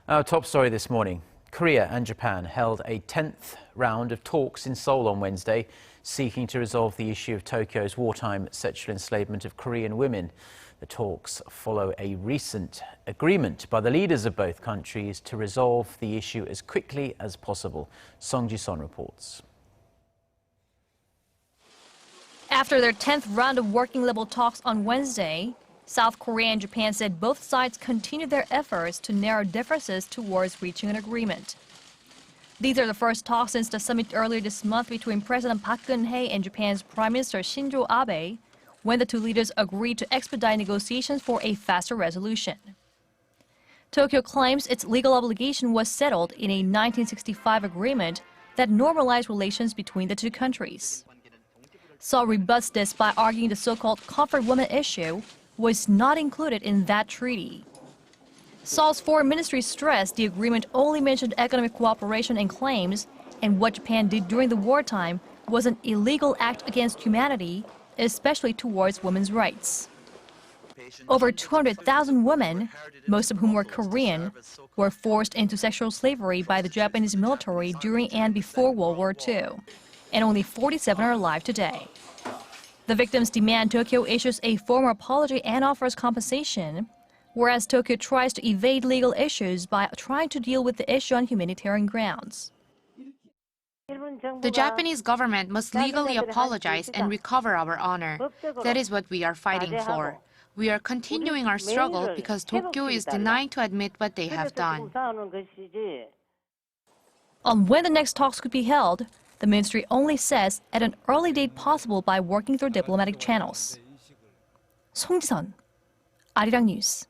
Our top story this morning. Korea and Japan held a 10th round of talks in Seoul on Wednesday, seeking to resolve the issue of Tokyo's wartime sexual enslavement of Korean women. The talks follow a recent agreement by the leaders of both countries to resolve the issue as quickly as possible. Song Ji-son reports. After their 10th round of working-level talks on Wednesday, South Korea and Japan said both sides continued their efforts to narrow differences towards reaching an agreement. These are the first talks since the summit earlier this month between President Park Geun and Japan's Prime Minister Shinzo Abe, when the two leaders agreed to expedite negotiations for a faster resolution. Tokyo claims its legal obligation was settled in a 1965 agreement that normalized relations between the two countries. Seoul rebuts this by arguing the so-called comfort woman issue was not included in that treaty. Seoul's foreign ministry stressed the agreement only mentioned economic cooperation and claims, and what Japan did during the wartime was an illegal act against humanity, especially towards women's rights. Over 200,000 women, most of whom were Korean, were forced into sexual slavery by the Japanese military during and before World War II, and only 47 are alive today. The victims demand Tokyo issues a formal apology and offers compensation, whereas Tokyo tries to evade legal issues by trying to deal with the issue on humanitarian grounds. The Japanese government must legally apologize and recover our honor. That is what we are fighting for. We are continuing our struggle because Tokyo is denying to admit what they have done. On when the next talks could be held, the ministry only says at an early date possible by working through diplomatic channels. Song Ji-son, Arirang News.